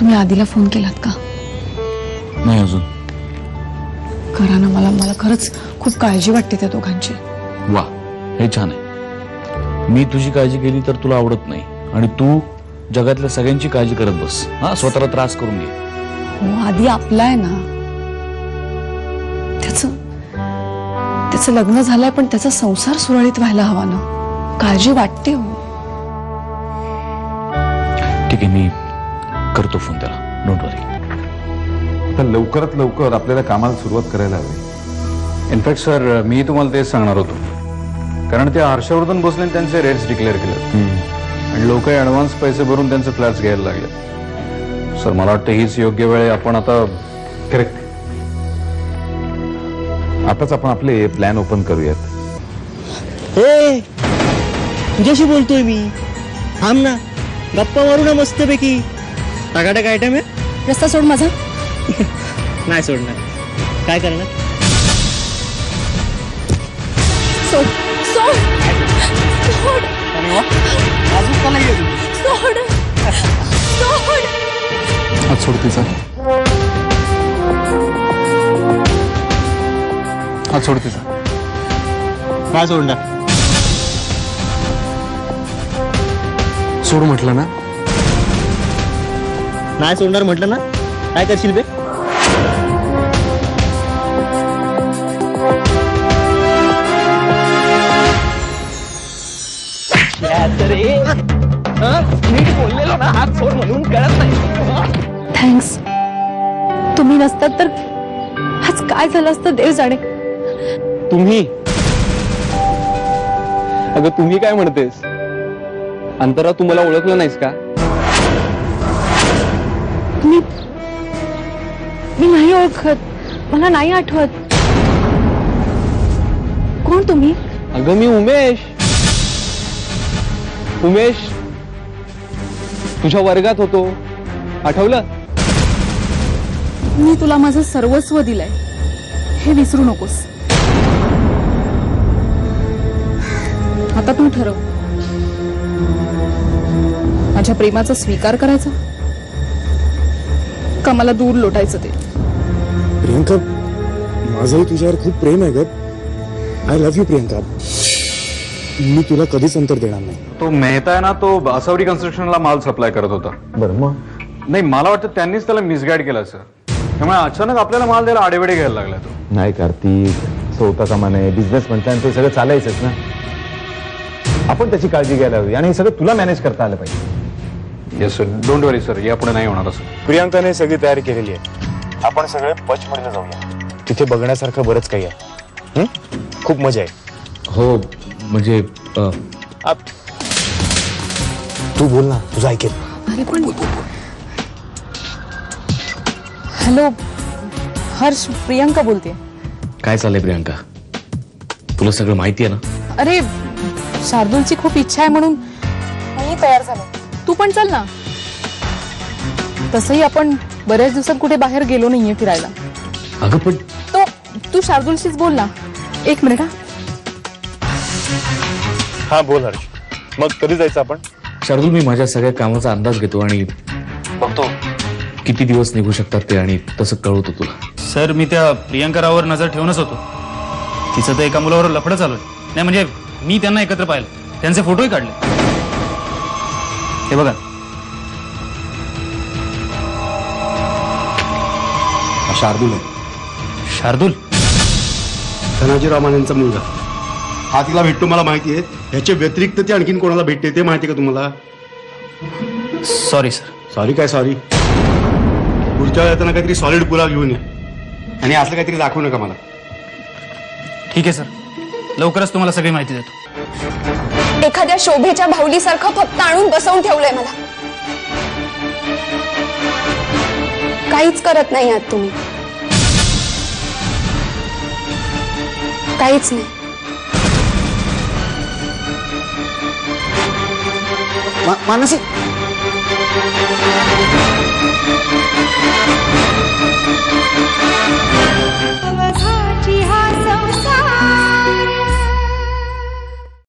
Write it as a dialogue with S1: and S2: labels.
S1: तुम्ही आधीला फोन केलात का?
S2: नाही अजून.
S1: करा ना, मला खरंच खूप काळजी वाटते त्या दोघांची.
S2: वा, हे छान आहे. मी तुझी काळजी केली तर तुला आवडत नाही आणि तू जगातल्या सगळ्यांची काळजी करत बस. हा, स्वतःला त्रास करून घे.
S1: हो, आधी आपला आहे ना. त्याचं लग्न झालंय पण त्याचा संसार सुरळीत व्हायला हवा ना. काळजी वाटते हो.
S2: ठीक आहे, मी करतो फोन त्याला. डोंट वरी.
S3: तर लवकरात लवकर आपल्याला कामाला सुरुवात करायला हवी.
S4: इनफॅक्ट सर, मी तुम्हाला तेच सांगणार होतो. कारण ते हर्षवर्धन भोसलेने त्यांचे रेट्स डिक्लेअर केले आणि लोक ऍडव्हान्स पैसे भरून त्यांचे फ्लॅट्स घ्यायला लागले. सर, मला वाटतं हीच योग्य वेळ आहे. आपण आता
S3: करेक्ट. आताच आपण आपले प्लॅन ओपन करूयात.
S5: हे तुझ्याशी बोलतोय मी. थांब ना, गप्पा मारू ना मस्तपैकी. टाकाटाक आयटम आहे.
S1: रस्ता सोड माझा.
S5: नाही सोडणार. काय करणार?
S1: सोड सोड सोड सोड सोड.
S2: आज सोड तिचा. आज सोड तिचा.
S5: काय सोडणार?
S2: सोड म्हटलं ना.
S5: नाही सोडणार म्हटलं ना. काय करशील बे?
S1: थँक्स. तुम्ही नसतात तर आज काय झालं असतं देव जाणे.
S4: तुम्ही, अगं तुम्ही काय म्हणतेस? अंतरा, तू मला ओळखलं नाहीस का?
S1: मी नाही ओळखत. मला नाही आठवत. कोण तुम्ही?
S4: अगं मी उमेश. उमेश, तुझ्या वर्गात होतो, आठवलं?
S1: मी तुला माझं सर्वस्व दिलंय, हे विसरू नकोस. आता तू ठरव, माझ्या प्रेमाचा स्वीकार करायचा का मला दूर लोटायचं ते.
S6: प्रियंका, माझंही तुझ्यावर खूप प्रेम आहे ग. I love you Priyanka. मी तुला कधीच अंतर देणार नाही.
S4: तो मेहता आहे ना, तो असवरी कन्स्ट्रक्शनला माल सप्लाय करत होता.
S3: बरं मग
S4: नाही, मला वाटतं त्यांनीच त्याला मिसगाईड केलं सर. त्यामुळे अचानक आपल्याला माल द्यायला आडेवेडे घ्यायला लागला तो.
S3: नाही कार्तिक, स्वतः कामाने बिझनेस म्हणताय ते सगळं चालायचंच ना. आपण त्याची काळजी घ्यायला हवी आणि हे सगळं तुला मॅनेज करता आलं पाहिजे.
S4: Yes sir, don't worry sir, यापुढे नाही होणार असं.
S6: प्रियंकाने सगळी तयारी केलेली आहे. आपण सगळे पचमढीला जाऊया. तिथे बघण्यासारखं बरंच काही आहे. खूप मजा आहे.
S2: हो, म्हणजे
S6: तू बोल ना, तुझं ऐकेल.
S1: अरे पण हॅलो हर्ष, प्रियंका बोलते.
S2: काय चाललंय प्रियंका? तुला सगळं माहिती आहे ना?
S1: अरे शार्दूलची खूप इच्छा आहे म्हणून मी तयार झालो. तू पण चल ना. तसंही आपण बऱ्याच दिवसात कुठे बाहेर गेलो नाहीये फिरायला.
S2: अगं पण
S1: तू शार्दूलशीच बोल ना. एक मिनिट.
S6: हा बोल हर्ष. मग कधी जायचं आपण?
S2: शार्दूल, मी माझ्या सगळ्या कामाचा अंदाज घेतो आणि बघतो किती दिवस निघू शकतात ते आणि तसं कळवतो तुला.
S7: सर, मी त्या प्रियंका राववर नजर ठेवूनच होतो. तिचं तर एका मुलावर लफडं चालू आहे. नाही म्हणजे मी त्यांना एकत्र पाहिलं, त्यांचे फोटोही काढले. हे बघा.
S6: शार्दूल आहे.
S7: शार्दूल?
S6: धनाजीराव मानेंचा मुलगा. हा तिला भेटतो मला माहिती आहे. ह्याच्या व्यतिरिक्त ते आणखीन कोणाला भेटते ते माहिती का तुम्हाला?
S7: Sorry sir.
S6: सॉरी काय सॉरी? पुढच्या वेळेला येताना काहीतरी सॉलिड पुरावा घेऊन या आणि असलं काहीतरी दाखवू नका मला.
S7: ठीक आहे सर, लवकरच तुम्हाला सगळी माहिती देतो.
S8: एखाद्या शोभेच्या भावलीसारखं फक्त आणून बसवून ठेवलंय मला. काहीच करत नाही आहात तुम्ही. काहीच नाही.
S5: मानसी,